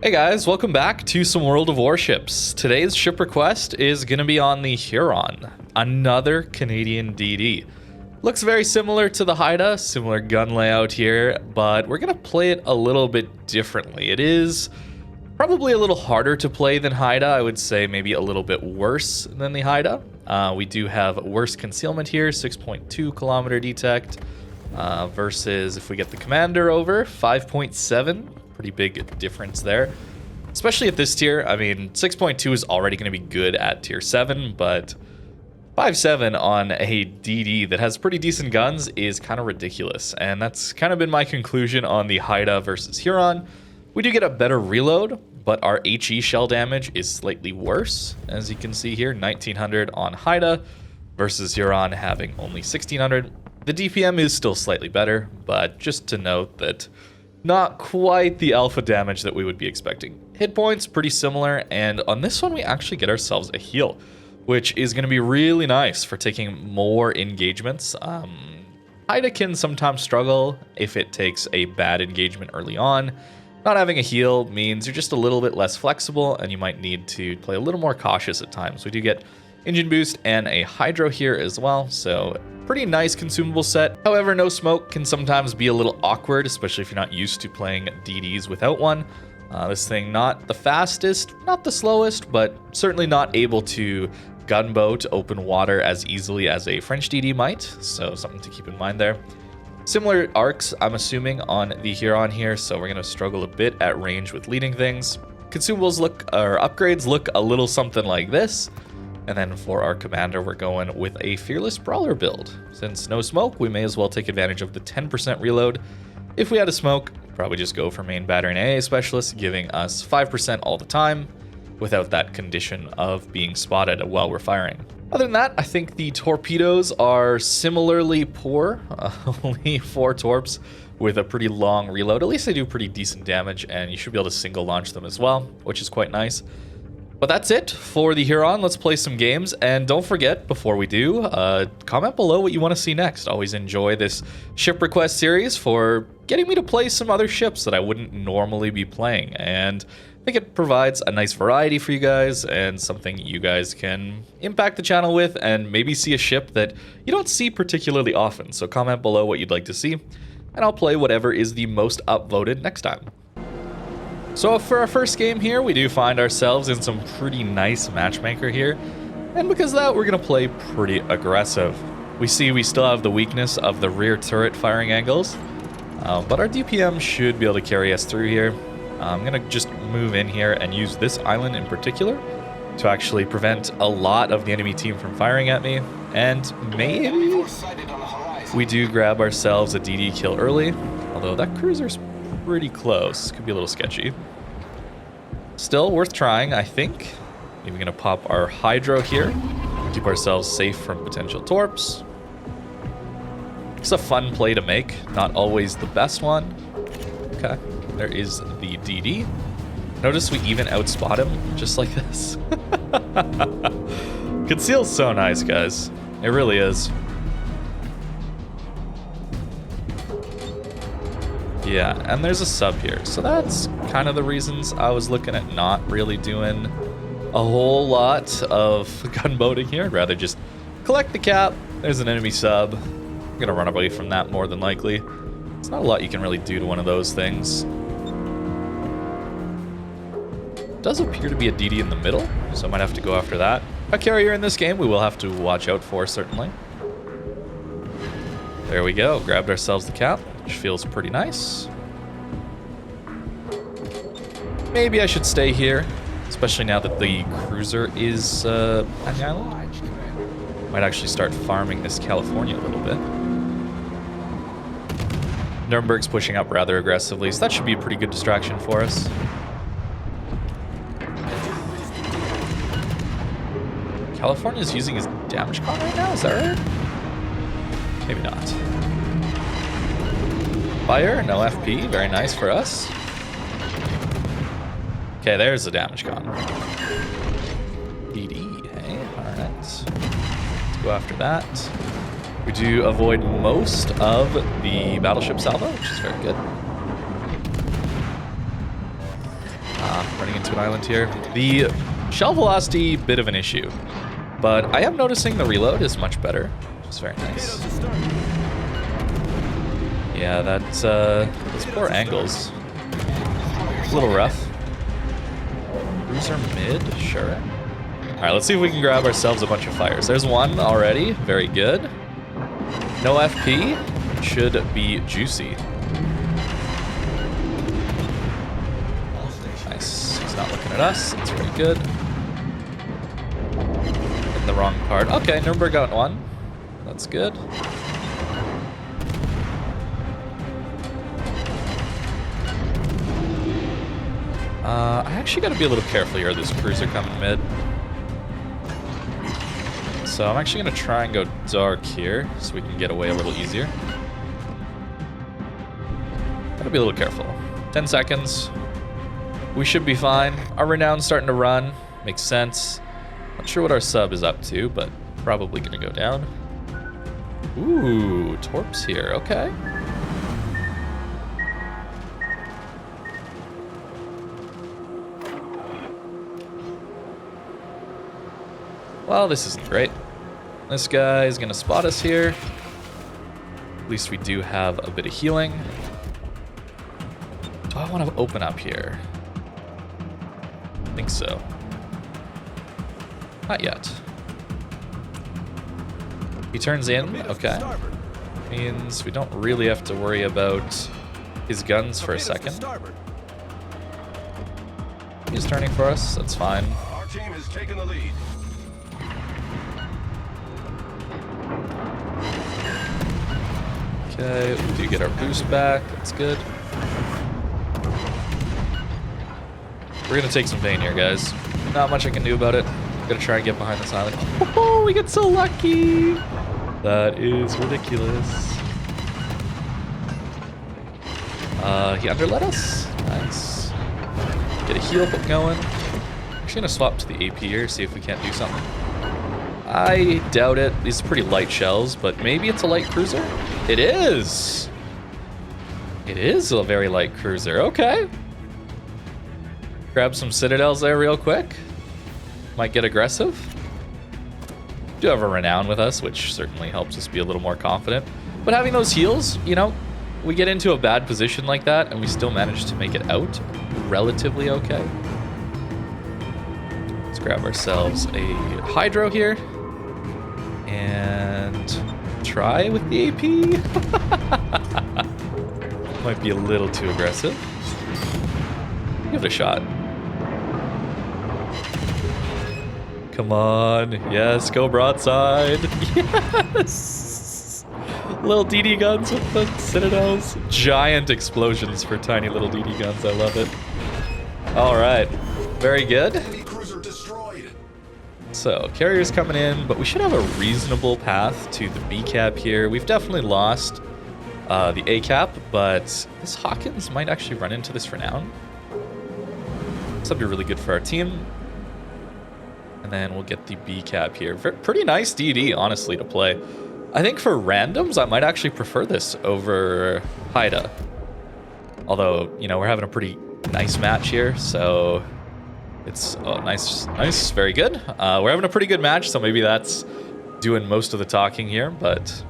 Hey guys, welcome back to some World of Warships. Today's ship request is going to be on the Huron, another Canadian DD. Looks very similar to the Haida, similar gun layout here, but we're going to play it a little bit differently. It is probably a little harder to play than Haida. I would say maybe a little bit worse than the Haida. We do have worse concealment here, 6.2 kilometer detect, versus if we get the commander over, 5.7. Pretty big difference there, especially at this tier. I mean, 6.2 is already going to be good at tier 7, but 5.7 on a DD that has pretty decent guns is kind of ridiculous, and that's kind of been my conclusion on the Haida versus Huron. We do get a better reload, but our HE shell damage is slightly worse, as you can see here, 1900 on Haida versus Huron having only 1600. The DPM is still slightly better, but just to note that not quite the alpha damage that we would be expecting. Hit points pretty similar, and on this one we actually get ourselves a heal, which is going to be really nice for taking more engagements. Haida can sometimes struggle if it takes a bad engagement early on. Not having a heal means you're just a little bit less flexible, and you might need to play a little more cautious at times. We do get engine boost and a hydro here as well, so pretty nice consumable set. However, no smoke can sometimes be a little awkward, especially if you're not used to playing DDs without one. This thing, not the fastest, not the slowest, but certainly not able to gunboat open water as easily as a French DD might, so something to keep in mind there. Similar arcs, I'm assuming, on the Huron here, so we're going to struggle a bit at range with leading things. Consumables upgrades look a little something like this. And then for our commander, we're going with a Fearless Brawler build. Since no smoke, we may as well take advantage of the 10% reload. If we had a smoke, probably just go for main battery and AA specialist, giving us 5% all the time without that condition of being spotted while we're firing. Other than that, I think the torpedoes are similarly poor. Only 4 torps with a pretty long reload. At least they do pretty decent damage, and you should be able to single launch them as well, which is quite nice. But that's it for the Huron. Let's play some games, and don't forget, before we do, comment below what you want to see next. Always enjoy this ship request series for getting me to play some other ships that I wouldn't normally be playing, and I think it provides a nice variety for you guys and something you guys can impact the channel with and maybe see a ship that you don't see particularly often. So comment below what you'd like to see, and I'll play whatever is the most upvoted next time. So for our first game here, we do find ourselves in some pretty nice matchmaker here, and because of that, we're going to play pretty aggressive. We see we still have the weakness of the rear turret firing angles, but our DPM should be able to carry us through here. I'm going to just move in here and use this island in particular to actually prevent a lot of the enemy team from firing at me, and maybe we do grab ourselves a DD kill early, although that cruiser's pretty close. Could be a little sketchy. Still worth trying, I think. Maybe gonna pop our hydro here. Keep ourselves safe from potential torps. It's a fun play to make. Not always the best one. Okay, there is the DD. Notice we even outspot him, just like this. Conceal's so nice, guys. It really is. Yeah, and there's a sub here, so that's kind of the reasons I was looking at not really doing a whole lot of gunboating here. I'd rather just collect the cap. There's an enemy sub. I'm gonna run away from that more than likely. It's not a lot you can really do to one of those things. Does appear to be a DD in the middle, so I might have to go after that. A carrier in this game we will have to watch out for, certainly. There we go, grabbed ourselves the cap, which feels pretty nice. Maybe I should stay here, especially now that the cruiser is on the island. Might actually start farming this California a little bit. Nuremberg's pushing up rather aggressively, so that should be a pretty good distraction for us. California's using his damage con right now, is that right? Maybe not. Fire, no FP, very nice for us. Okay, there's the damage con. DD, hey, alright. Let's go after that. We do avoid most of the battleship salvo, which is very good. running into an island here. The shell velocity, bit of an issue. But I am noticing the reload is much better, which is very nice. Yeah, that's those poor angles. A little rough. Cruiser mid, sure. All right, let's see if we can grab ourselves a bunch of fires. There's one already, very good. No FP, should be juicy. Nice, he's not looking at us, that's very good. In the wrong part. Okay, Nuremberg got one, that's good. I actually got to be a little careful here. This cruiser coming mid. So I'm actually going to try and go dark here so we can get away a little easier. Got to be a little careful. 10 seconds. We should be fine. Our renown's starting to run. Makes sense. Not sure what our sub is up to, but probably going to go down. Ooh, torps here. Okay. Well, this isn't great. This guy is going to spot us here. At least we do have a bit of healing. Do I want to open up here? I think so. Not yet. He turns in. Okay. Means we don't really have to worry about his guns for a second. He's turning for us. That's fine. Our team has taken the lead. Okay, we do get our boost back. That's good. We're gonna take some pain here, guys. Not much I can do about it. Gonna try and get behind this island. Oh, we get so lucky! That is ridiculous. He underlet us. Nice. Get a heal going. Actually gonna swap to the AP here, see if we can't do something. I doubt it. These are pretty light shells, but maybe it's a light cruiser? It is! It is a very light cruiser. Okay. Grab some citadels there real quick. Might get aggressive. Do have a renown with us, which certainly helps us be a little more confident. But having those heals, you know, we get into a bad position like that and we still manage to make it out relatively okay. Let's grab ourselves a hydro here and try with the AP. Might be a little too aggressive. Give it a shot. Come on. Yes, go broadside. Yes! Little DD guns with the citadels. Giant explosions for tiny little DD guns. I love it. All right. Very good. Enemy cruiser destroyed. So, carrier's coming in, but we should have a reasonable path to the B cap here. We've definitely lost the A cap, but this Hawkins might actually run into this renown. This will be really good for our team. And then we'll get the B cap here. Pretty nice DD, honestly, to play. I think for randoms, I might actually prefer this over Haida. Although, you know, we're having a pretty nice match here, so it's nice, very good. We're having a pretty good match, so maybe that's doing most of the talking here, but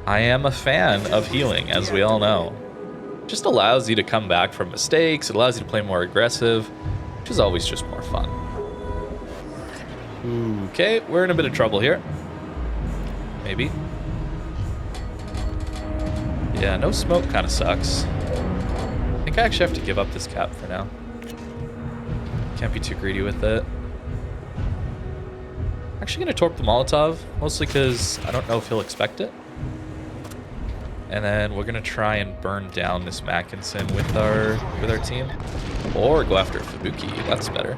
I am a fan of healing, as we all know. It just allows you to come back from mistakes. It allows you to play more aggressive, which is always just more fun. Okay, we're in a bit of trouble here. Maybe. Yeah, no smoke kind of sucks. I think I actually have to give up this cap for now. Can't be too greedy with it. Actually gonna torp the Molotov, mostly because I don't know if he'll expect it. And then we're gonna try and burn down this Mackinson with our team. Or go after Fubuki, that's better.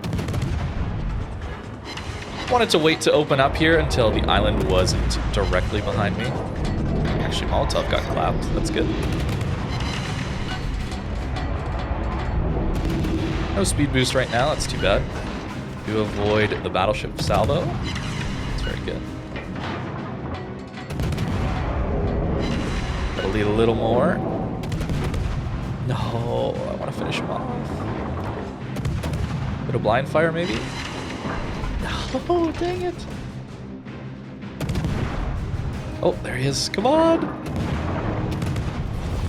Wanted to wait to open up here until the island wasn't directly behind me. Actually, Molotov got clapped. That's good. No speed boost right now. That's too bad. To avoid the battleship salvo. That's very good. Gotta lead a little more. No, I want to finish him off. Bit of blind fire, maybe? No, dang it. Oh, there he is. Come on.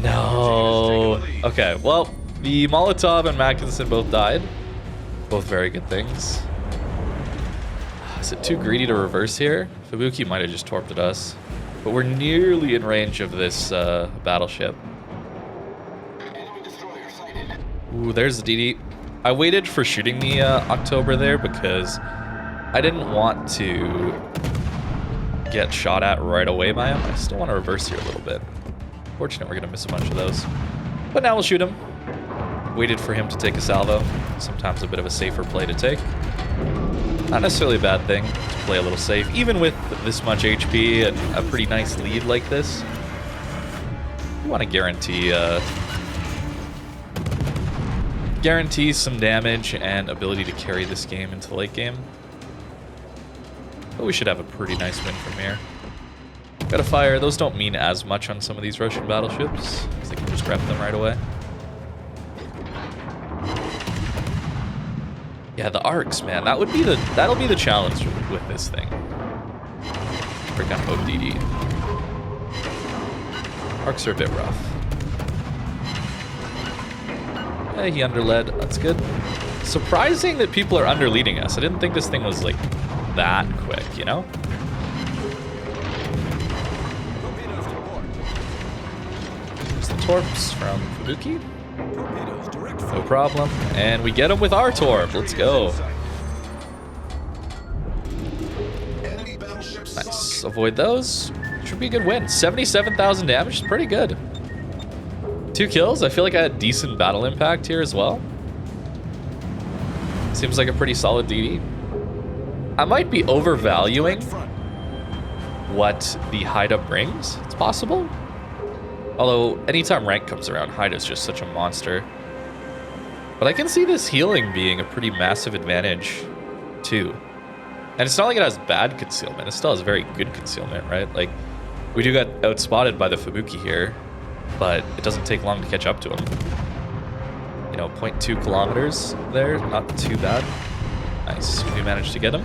No. Okay, well, the Molotov and Mackinson both died. Both very good things. Is it too greedy to reverse here? Fubuki might have just torped at us. But we're nearly in range of this battleship. Ooh, there's the DD. I waited for shooting the October there because I didn't want to get shot at right away by him. I still want to reverse here a little bit. Fortunate we're going to miss a bunch of those. But now we'll shoot him. Waited for him to take a salvo. Sometimes a bit of a safer play to take. Not necessarily a bad thing to play a little safe. Even with this much HP and a pretty nice lead like this, you want to guarantee some damage and ability to carry this game into the late game. But we should have a pretty nice win from here. Gotta fire. Those don't mean as much on some of these Russian battleships, because they can just rep them right away. Yeah, the arcs, man. That'll be the challenge with this thing. For Gunboat DD. Arcs are a bit rough. Hey, he underled. That's good. Surprising that people are underleading us. I didn't think this thing was like that quick, you know? There's the torps from Fubuki. No problem. And we get him with our torp. Let's go. Nice. Avoid those. Should be a good win. 77,000 damage is pretty good. 2 kills. I feel like I had decent battle impact here as well. Seems like a pretty solid DD. I might be overvaluing what the Haida brings. It's possible. Although, anytime rank comes around, Haida's just such a monster. But I can see this healing being a pretty massive advantage, too. And it's not like it has bad concealment. It still has very good concealment, right? Like, we do get outspotted by the Fubuki here, but it doesn't take long to catch up to him. You know, 0.2 kilometers there, not too bad. Nice, we managed to get him.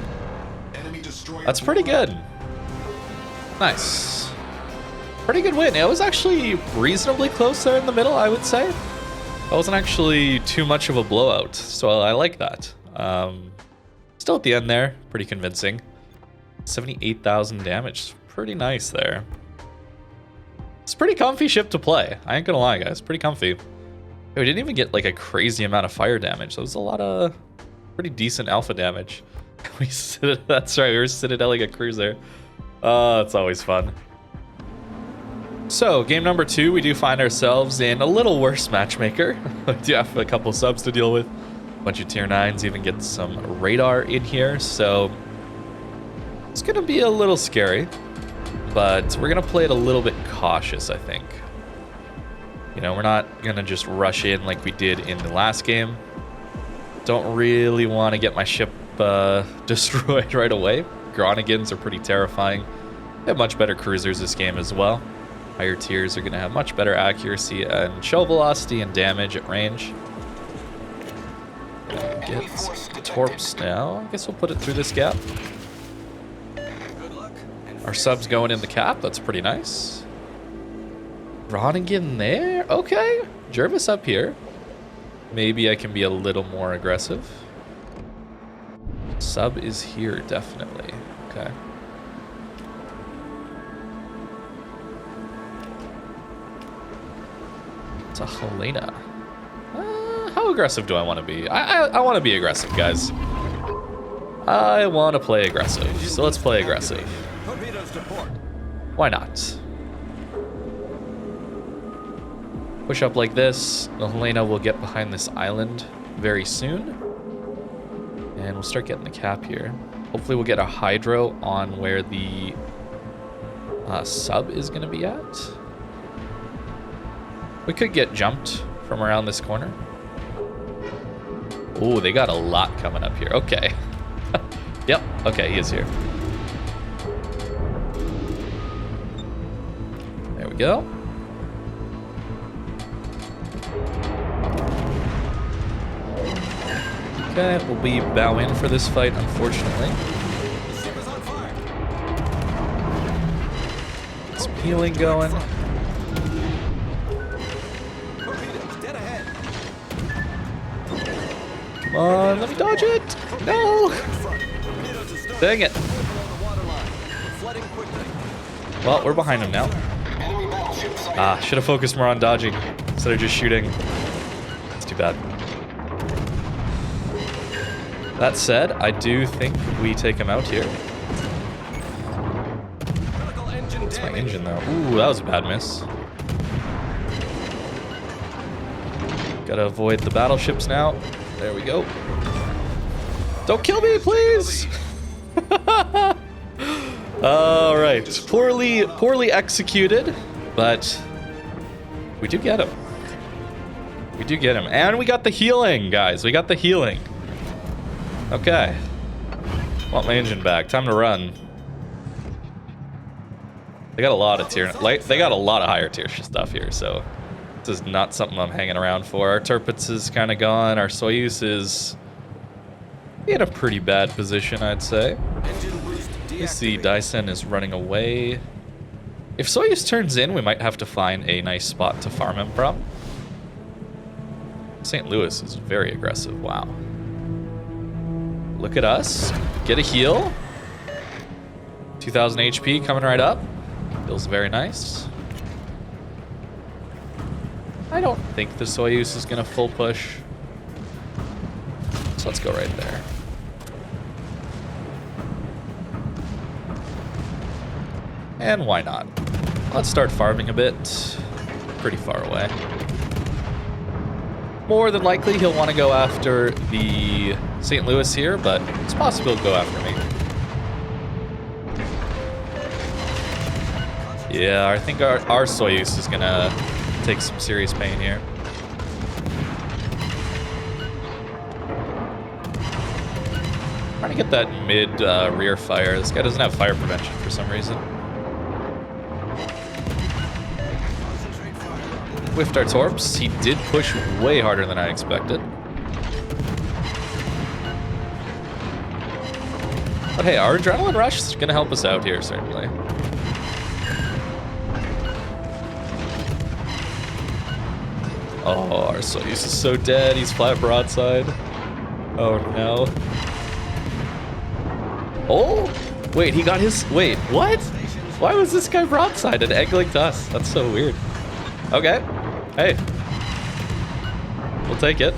That's pretty good. Nice. Pretty good win. It was actually reasonably close there in the middle, I would say. That wasn't actually too much of a blowout, so I like that. Still at the end there, pretty convincing. 78,000 damage, pretty nice there. It's a pretty comfy ship to play. I ain't gonna lie, guys, pretty comfy. We didn't even get like a crazy amount of fire damage. That was a lot of pretty decent alpha damage. That's right, we were Citadeling a cruiser. It's always fun. So, game number 2, we do find ourselves in a little worse matchmaker. We do have a couple subs to deal with. A bunch of tier 9s, even get some radar in here. So, it's going to be a little scary. But we're going to play it a little bit cautious, I think. You know, we're not going to just rush in like we did in the last game. Don't really want to get my ship destroyed right away. Gronagans are pretty terrifying. They have much better cruisers this game as well. Higher tiers are going to have much better accuracy and shell velocity and damage at range. Get the torps now. I guess we'll put it through this gap. Our sub's going in the cap. That's pretty nice. Ronigan there. Okay. Jervis up here. Maybe I can be a little more aggressive. Sub is here, definitely. Okay. It's a Helena. How aggressive do I want to be? I want to be aggressive, guys. I want to play aggressive, so let's play aggressive. Why not? Push up like this. The Helena will get behind this island very soon. And we'll start getting the cap here. Hopefully we'll get a hydro on where the sub is going to be at. We could get jumped from around this corner. Oh, they got a lot coming up here. Okay. Yep. Okay, he is here. There we go. Okay, we'll be bow in for this fight, unfortunately. The ship is on fire. Get some healing going. Torpedoes dead ahead. Come on, let me dodge it. No! Front. Torpedoes astern. Dang it. On the water line. We're flooding quickly. Well, we're behind him now. Ah, should have focused more on dodging instead of just shooting. It's too bad. That said, I do think we take him out here. Critical engine It's my damage. engine though. Ooh, that was a bad miss. Gotta avoid the battleships now. There we go. Don't kill me, please! All right, poorly executed, but we do get him. We do get him, and we got the healing, guys. We got the healing. Okay. Want my engine back. Time to run. They got a lot of tier, like they got a lot of higher tier stuff here, so this is not something I'm hanging around for. Our Tirpitz is kind of gone. Our Soyuz is in a pretty bad position, I'd say. Engine boost You see deactivated. Dyson is running away. If Soyuz turns in, we might have to find a nice spot to farm him from. St. Louis is very aggressive. Wow. Look at us. Get a heal. 2000 HP coming right up. Feels very nice. I don't think the Soyuz is going to full push. So let's go right there. And why not? Let's start farming a bit. Pretty far away. More than likely, he'll want to go after the St. Louis here, but it's possible he'll go after me. Yeah, I think our Soyuz is going to take some serious pain here. Trying to get that mid rear fire. This guy doesn't have fire prevention for some reason. Whiffed our torps. He did push way harder than I expected. But hey, our adrenaline rush is going to help us out here, certainly. Oh, our Soyuz is so dead. He's flat broadside. Oh no. Oh! Wait, he got his... Wait, what? Why was this guy broadside and egg-linked us? That's so weird. Okay. Hey. We'll take it.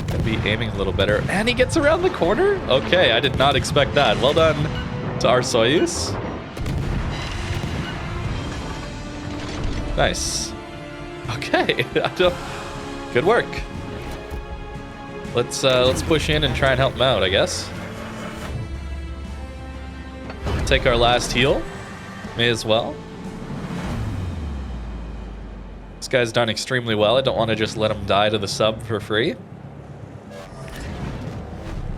Gotta be aiming a little better. And he gets around the corner? Okay, I did not expect that. Well done to our Soyuz. Nice. Okay. Good work. Let's push in and try and help him out, I guess. Take our last heal. May as well. This guy's done extremely well. I don't want to just let him die to the sub for free.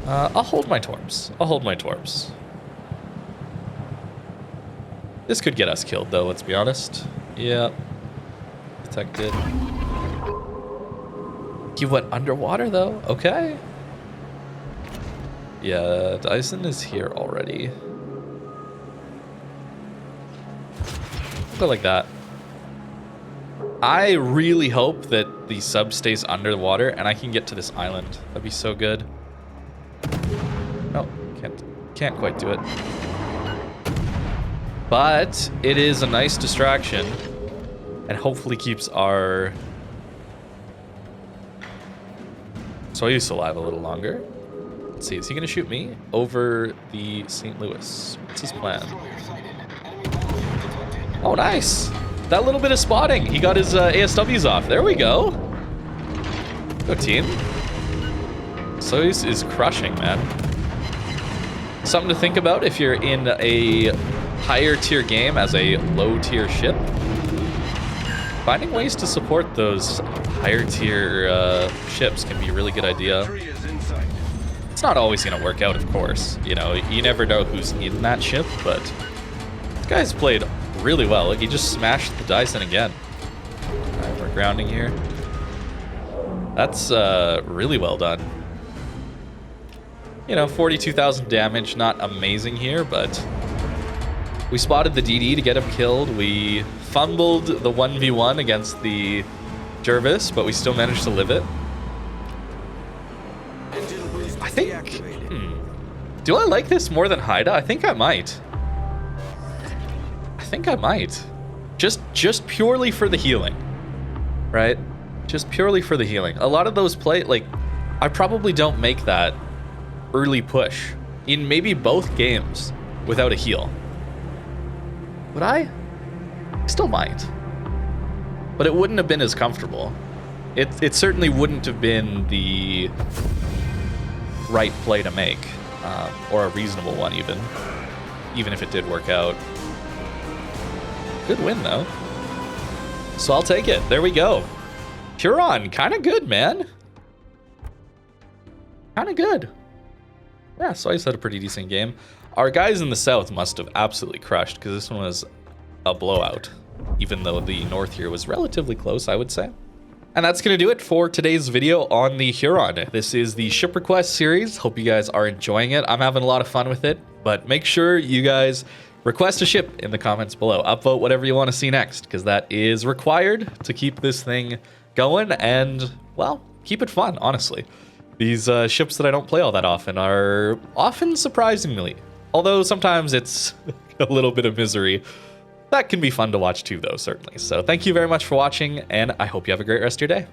I'll hold my torps. I'll hold my torps. This could get us killed, though, let's be honest. Yeah. Detected. He went underwater, though. Okay. Yeah, Dyson is here already. Go like that. I really hope that the sub stays under the water and I can get to this island. That'd be so good. No, can't quite do it. But it is a nice distraction and hopefully keeps our Soyuz alive a little longer. Let's see, is he gonna shoot me over the St. Louis? What's his plan? Oh, nice. That little bit of spotting. He got his ASWs off. There we go. Go team. Soyuz is crushing, man. Something to think about if you're in a higher tier game as a low tier ship. Finding ways to support those higher tier ships can be a really good idea. Tree is in sight. It's not always going to work out, of course. You know, you never know who's in that ship, but this guy's played really well. Like, he just smashed the Dyson again. Alright, we're grounding here. That's really well done. You know, 42,000 damage, not amazing here, but we spotted the DD to get him killed. We fumbled the 1v1 against the Jervis, but we still managed to live it. Engine boost I think... deactivated. Do I like this more than Haida? I think I might. I think I might. Just purely for the healing, right? Just purely for the healing. A lot of those like, I probably don't make that early push in maybe both games without a heal. Would I? Still might. But it wouldn't have been as comfortable. It certainly wouldn't have been the right play to make, or a reasonable one even if it did work out. Good win though. So I'll take it. There we go. Huron, kind of good, man. Kind of good. Yeah, so I just had a pretty decent game. Our guys in the south must have absolutely crushed because this one was a blowout, even though the north here was relatively close, I would say. And that's going to do it for today's video on the Huron. This is the Ship Request series. Hope you guys are enjoying it. I'm having a lot of fun with it, but make sure you guys request a ship in the comments below. Upvote whatever you want to see next, because that is required to keep this thing going and, well, keep it fun, honestly. These ships that I don't play all that often are often surprisingly, although sometimes it's a little bit of misery. That can be fun to watch too, though, certainly. So thank you very much for watching, and I hope you have a great rest of your day.